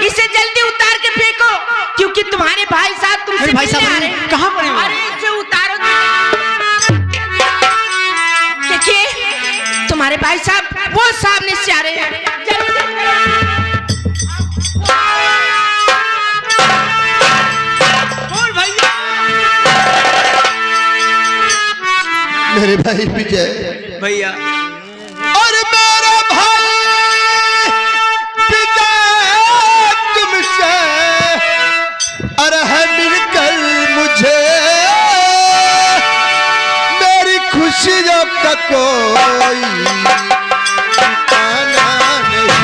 इसे जल्दी उतार के फेंको, क्योंकि तुम्हारे भाई साहब तुमसे मिलने आ रहे हैं। कहाँ पड़े? अरे इसे उतारो। देखिए तुम्हारे भाई साहब वो सामने से आ रहे हैं। मेरे भाई विजय भैया और मेरा भाई विजय तुमसे अरे है मिलकर मुझे मेरी खुशियों का कोई ठिकाना नहीं।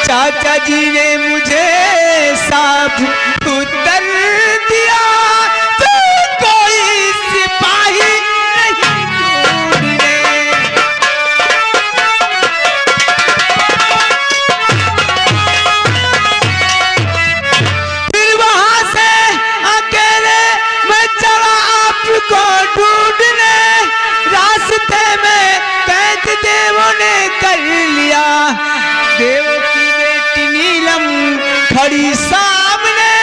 चाचा जी ने मुझे साफ उत्तर दिया, तो कोई सिपाही नहीं ढूंढने। फिर वहां से अकेले मैं चला आपको ढूंढने, रास्ते में कैद देवों ने कर लिया। देव नीलम खड़ी सामने,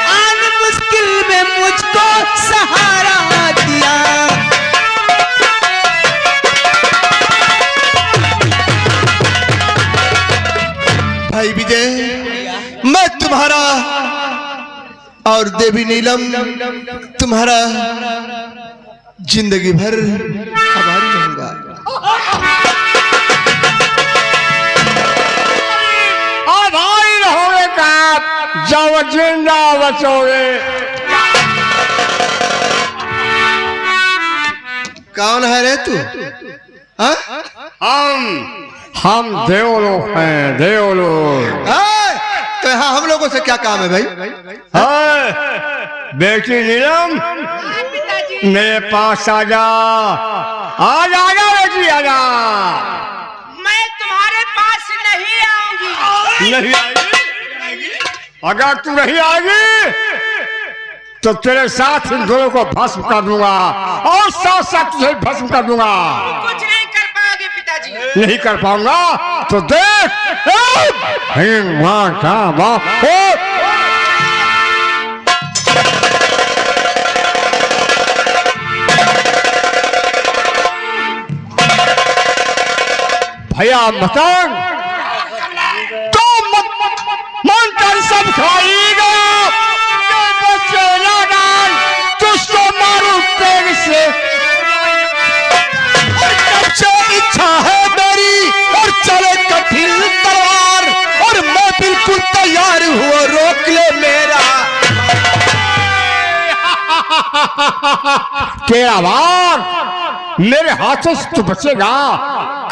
आन मुश्किल में मुझको सहारा दिया। भाई विजय मैं तुम्हारा और देवी नीलम तुम्हारा जिंदगी भर आभारी रहूंगा। जब जिंदा बचोगे। कौन है रे तू? हम देवलोक हैं, देवलोक। तो यहाँ हम लोगों से क्या काम है भाई? बेटी नीलम मेरे पास आजा, आजा बेटी आजा। मैं तुम्हारे पास नहीं आऊंगी। नहीं आएगी? अगर तू नहीं आएगी तो तेरे साथ इन दोनों को भस्म कर दूंगा और साथ साथ तुझे भस्म कर दूंगा। कुछ नहीं कर पाओगे पिताजी। नहीं कर पाऊंगा तो देख। भैया मतंग तो मंत्र सब खाएगा, तुझको मारू तेग से। और कब से इच्छा है मेरी और चले कठिन तलवार, और मैं बिल्कुल तैयार हूँ, रोक ले मेरा। तेरा वार मेरे हाथों से तो बचेगा,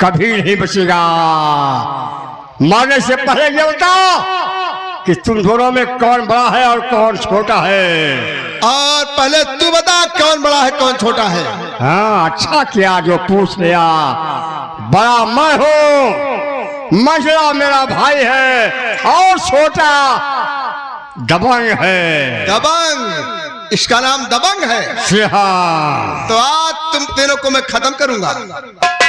कभी नहीं बचेगा। मारने से पहले ये बता कि तुम दोनों में कौन बड़ा है और कौन छोटा है। और पहले तू बता कौन बड़ा है कौन छोटा है। हाँ अच्छा किया जो पूछ लिया। बड़ा मैं हूँ, मंझला मेरा भाई है, और छोटा दबंग है। दबंग, इसका नाम दबंग है। तो आज तुम तीनों को मैं खत्म करूंगा।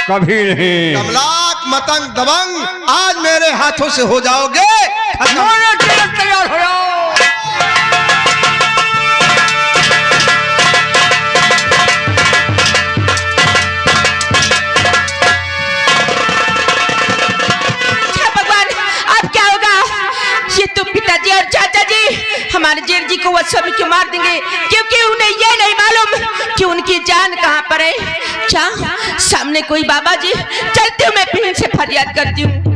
कभी नहीं। कमलाक मतंग दबंग आज मेरे हाथों से हो जाओगे खत्म। तैयार हो जाओ। भगवान अब क्या होगा? ये तो पिताजी और चाचा जी हमारे जेठ जी को वो सभी क्यों मार देंगे, क्योंकि उन्हें ये नहीं मालूम कि उनकी जान कहाँ पर है। क्या सामने कोई बाबा जी? चलती हूँ मैं पीर से फरियाद करती हूँ।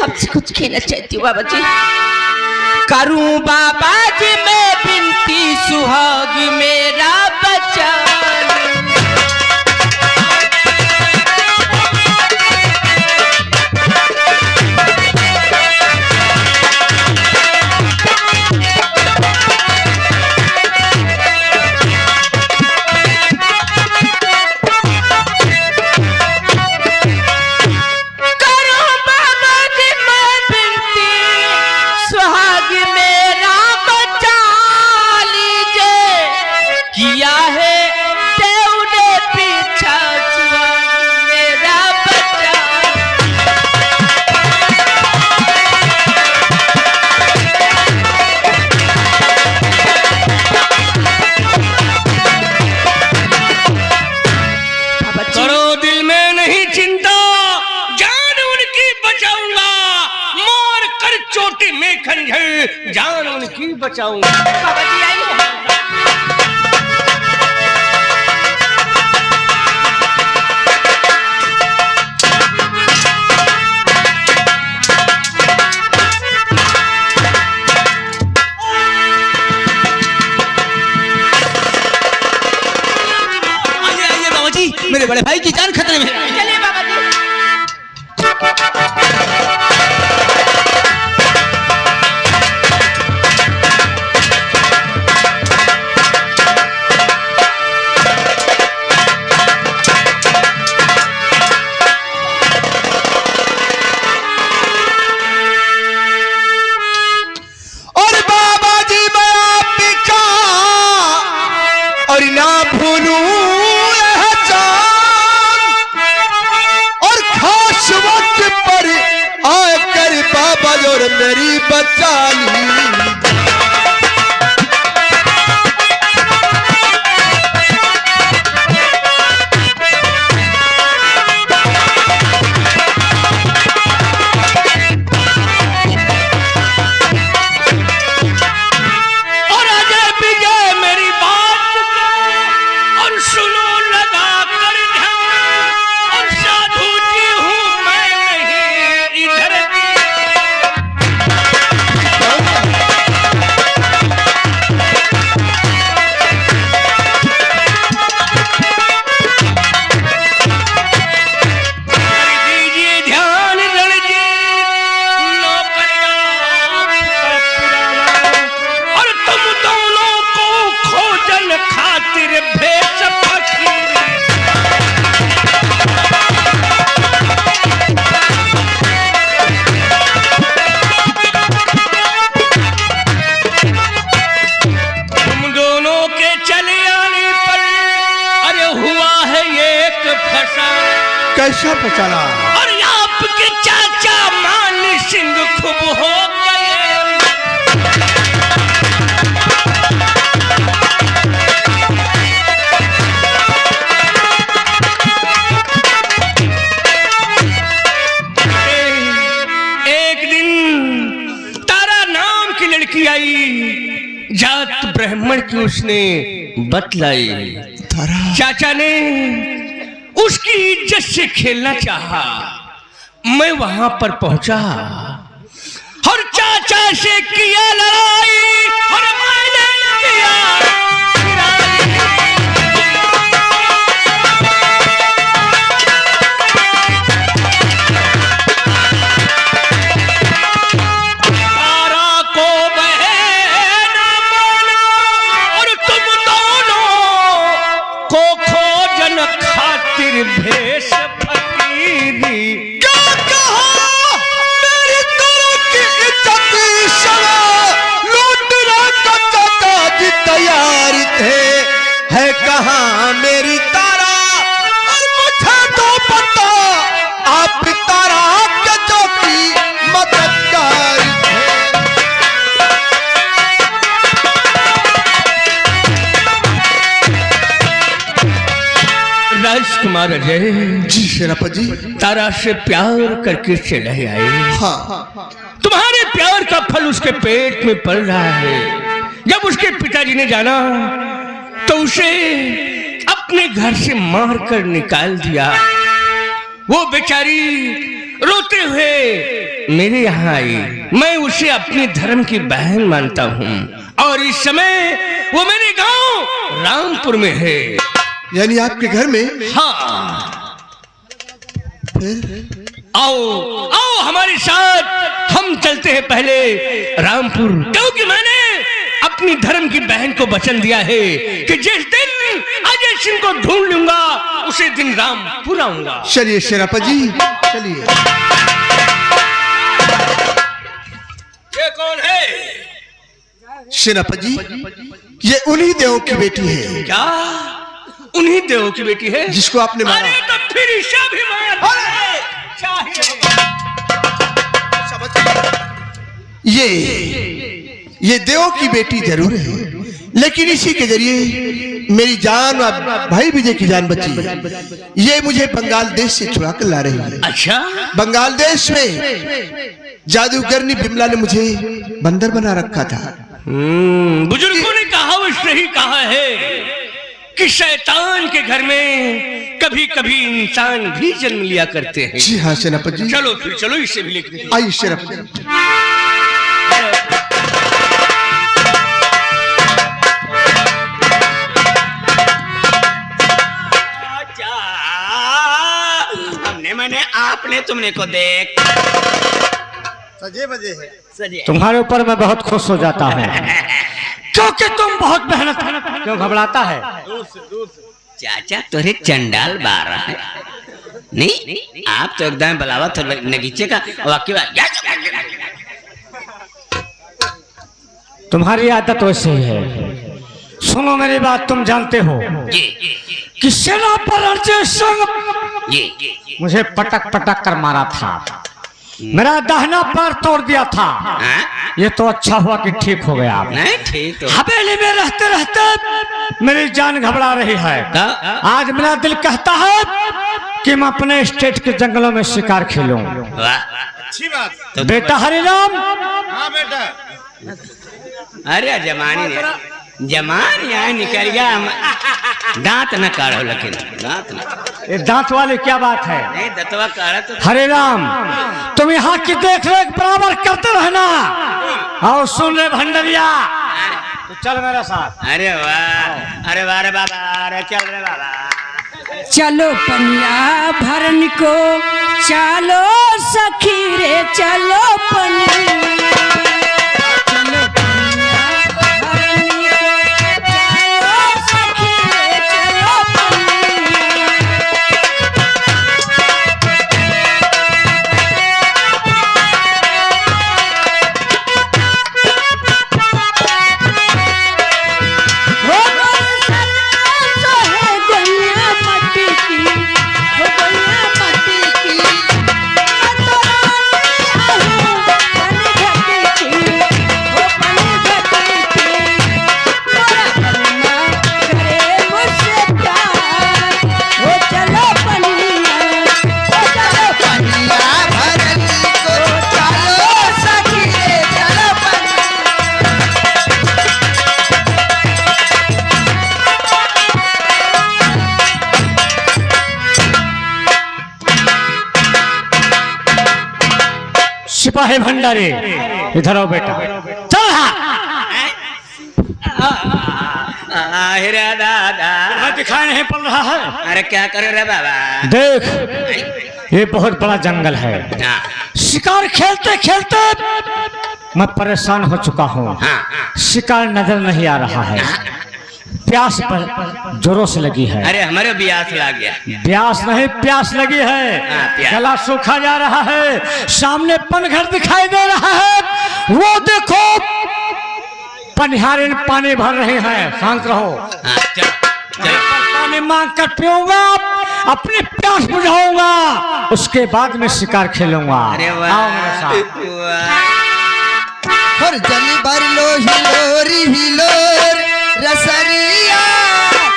आपसे कुछ कहना चाहती हूँ बाबा जी। करूं बाबा जी मैं बिनती, सुहाग मेरा बच्चा। जान उनकी बचाऊंगा। बाबा जी आइए। आइए बाबा जी, मेरे बड़े भाई की जान खतरे में है। चलिए बाबा जी। कैसा पहचाना? और आपके चाचा मान सिंह खूब हो गए। एक दिन तारा नाम की लड़की आई, जात ब्राह्मण की उसने बतलाई। चाचा ने उसकी इज्जत से खेलना चाहा। मैं वहां पर पहुंचा और चाचा से किया लड़ाई और मैंने किया तारा को बहन माना और तुम दोनों को खोजन खातिर भेष फकीरी। क्या कहा? मेरी तरह की इज्जत शवा लूटने का चाचा जी तैयार थे। है कहाँ मेरी तारा? और मुझे तो पता आप तारा के जो की मददगार थे। राजकुमार अजय जी सेनापति जी। तारा से प्यार करके चले आए। हाँ तुम्हारे प्यार का फल उसके पेट में पड़ रहा है। जब उसके पिताजी ने जाना तो उसे अपने घर से मार कर निकाल दिया। वो बेचारी रोते हुए मेरे यहाँ आई। मैं उसे अपने धर्म की बहन मानता हूँ और इस समय वो मेरे गांव रामपुर में है। यानी आपके घर में? हाँ, फिर आओ आओ हमारे साथ, हम चलते हैं पहले रामपुर, क्योंकि मैंने अपनी धर्म की बहन को वचन दिया है कि जिस दिन अजय सिंह को ढूंढ लूंगा उसी दिन रामपुर आऊंगा। चलिए सेनापति जी चलिए। ये कौन है? सेनापति जी ये उन्हीं देवों की बेटी है। क्या उन्हीं देवों की बेटी है जिसको आपने मारा? अरे तो फिर इसे भी मार ये देवों की बेटी जरूर है, लेकिन इसी के जरिए मेरी जान और भाई विजय की जान बची। ये मुझे बंगाल देश से छुड़ा कर ला रही है। अच्छा, बंगाल देश में जादूगरनी बिमला ने मुझे बंदर बना रखा था। बुजुर्गों ने कहा वो सही कहा है कि शैतान के घर में कभी कभी इंसान भी जन्म लिया करते हैं। जी हाँ सेनापति जी। चलो फिर चलो, इससे भी लिख दीजिए। आइए सेनापति। हमने मैंने आपने तुमने को देख सजे बजे है। सजे तुम्हारे ऊपर मैं बहुत खुश हो जाता हूँ क्योंकि तुम बहुत मेहनत। क्यों घबराता है? चाचा तोरे चंडाल बार है नहीं, आप तो एकदम बलावा तो नगीचे का वाक्य। तुम्हारी आदत वैसे ही है। सुनो मेरी बात, तुम जानते हो कि सेना पर अर्जय सिंह मुझे पटक पटक कर मारा था, मेरा दाहिना पैर तोड़ दिया था। ये तो अच्छा हुआ कि ठीक हो गया। नहीं ठीक तो हवेली में रहते रहते मेरी जान घबरा रही है। आज मेरा दिल कहता है कि मैं अपने स्टेट के जंगलों में शिकार खेलूं। अच्छी बात तो बेटा हरिराम। हाँ बेटा। अरे जमान यहाँ निकल गया। दांत न काढ़ो, लेकिन दांत न। ये दांत वाली क्या बात है? नहीं दतवा काढ़ा तो। हरिराम तुम यहाँ की देख रेख बराबर करते रहना। और सुन रे भंडरिया, तो चल मेरे साथ। अरे वाह, अरे वाह रे बाबा, अरे चल रे बाबा। चलो पनिया भरन को, चलो सखी रे चलो पनिया। चलो पनिया भरन को, चलो सखी रे चलो पनिया। हो गई सन्नासो है गैया मट्टी की, हो गैया सिपाही भंडारी, इधर आओ बेटा, चल अरे दादा दिखाई नहीं पड़ रहा है। अरे क्या करे रे बाबा? देख ये बहुत बड़ा जंगल है, हाँ, शिकार खेलते खेलते मैं परेशान हो चुका हूँ, हाँ, शिकार नजर नहीं आ रहा है, प्यास पर जोरों से लगी है। अरे हमारे ब्यास लग गया। प्यास नहीं प्यास लगी है, हाँ, प्यास। गला सूखा जा रहा है, सामने पनघर दिखाई दे रहा है, वो देखो पनिहारिन पानी भर रहे हैं। शांत रहो, हाँ, चलो चलो। पानी मांग कर पीऊंगा, अपनी प्यास बुझाऊंगा, उसके बाद में शिकार खेलूंगा। अरे आओ वाह मेरे साथ। और जली भर लो हिलोरी हिलोर रसरिया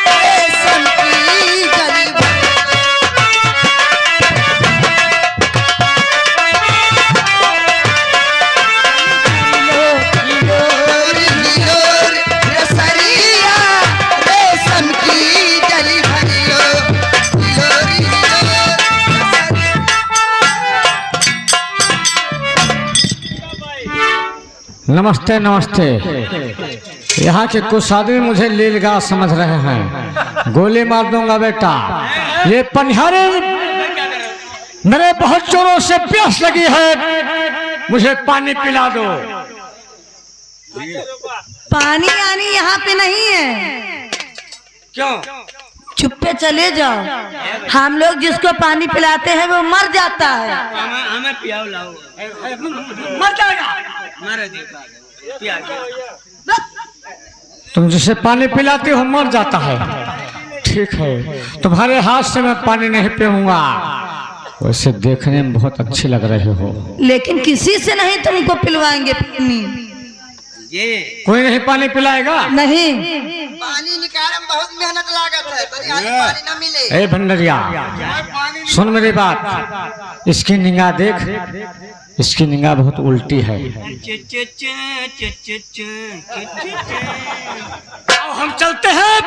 रेशम की जली हिलोरी हिलोर रसरिया रेशम की जली भर लो हिलोरी हिलोर नमस्ते नमस्ते। यहाँ के कुछ आदमी मुझे लीलगा समझ रहे हैं, गोली मार दूंगा बेटा। ये पनिहारे मेरे बहुत जोरों से प्यास लगी है, मुझे पानी पिला दो। पानी आनी यहाँ पे नहीं है। क्यों? चुप्पे चले जाओ, हम लोग जिसको पानी पिलाते हैं वो मर जाता है। हमें पियाओ लाओ। मर जाएगा। मारो जी, पिया के। तुम जिसे पानी पिलाते हो मर जाता है, ठीक है, तुम्हारे हाथ से मैं पानी नहीं पीऊंगा। वैसे देखने में बहुत अच्छी लग रहे हो, लेकिन किसी से नहीं तुमको पिलवाएंगे पानी। ये कोई नहीं पानी पिलाएगा। नहीं, पानी निकालने में बहुत मेहनत लागत है, पानी ना मिले। ए भंडरिया सुन मेरी बात, इसकी निगाह देख, इसकी निगाह बहुत उल्टी है। आओ हम चलते हैं,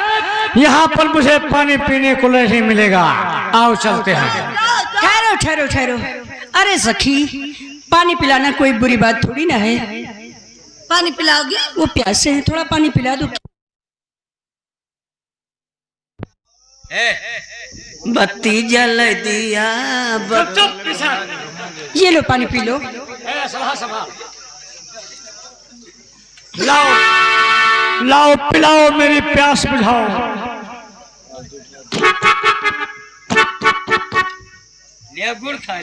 यहाँ पर मुझे पानी पीने को नहीं मिलेगा। आओ चलते हैं। ठहरो ठहरो ठहरो। अरे सखी, पानी पिलाना कोई बुरी बात थोड़ी ना है। पानी पिलाओगे? वो प्यासे हैं, थोड़ा पानी पिला दो। बत्ती जल दिया ये लो पानी पी लो। लाओ लाओ पिलाओ, मेरी प्यास बुझाओ। ले गुड़ खा।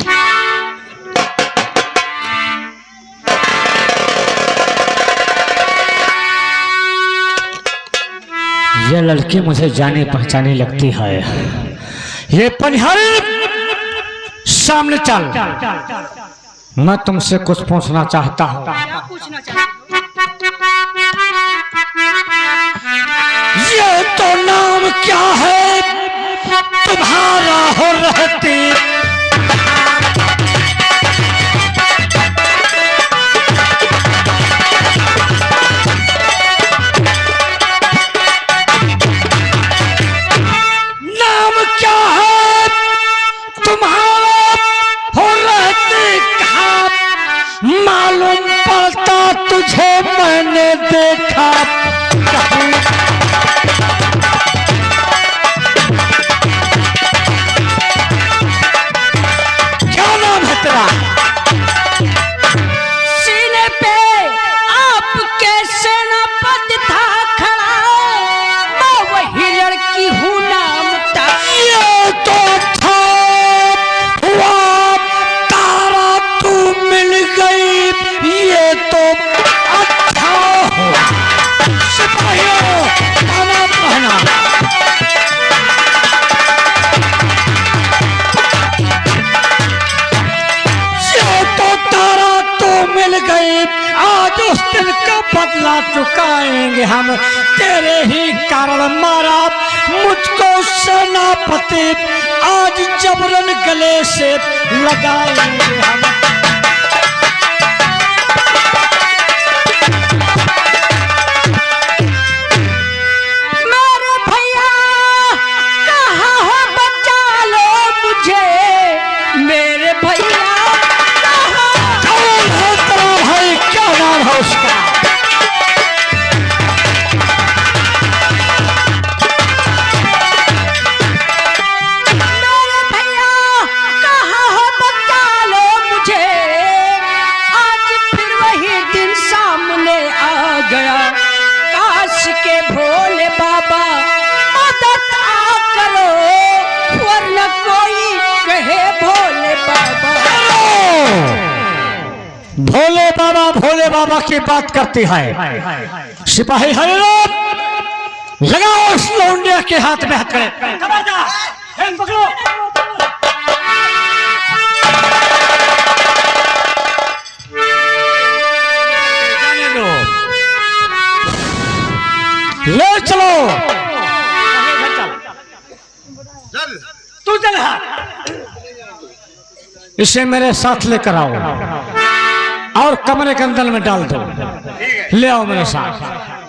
ये लड़की मुझे जाने पहचाने लगती है। ये पनिहारी सामने चल, मैं तुमसे कुछ पूछना चाहता हूँ। ये तो नाम क्या है तुम्हारा हो रहती? नाम क्या है तुम्हारा हो रहती कहाँ? मालूम पड़ता तुझे मैंने देखा कहीं। क्या नाम है तेरा? सीने पे आपके सेनापति था खड़ा, मैं वही लड़की हूँ, नाम था। ये तो था हुआ तारा, तू मिल गई, ये तो अच्छा हुआ। सिपाहियों ताना पहना। ये तो तारा तू मिल गई, आज उस दिन का बदला चुकाएंगे हम। तेरे ही कारण मारा मुझको सेनापति, आज जबरन गले से लगाएंगे हम। मेरे भैया कहाँ हो, बचा लो मुझे। मेरे भैया कहाँ? भोले बाबा की बात करती है। सिपाही हरिराम, लगाओ उस लौंडिया के हाथ में हथकड़े। पकड़ो। ले चलो। तू चल। इसे मेरे साथ लेकर आओ और कमरे के अंदर में डाल दो। ले आओ मेरे साथ।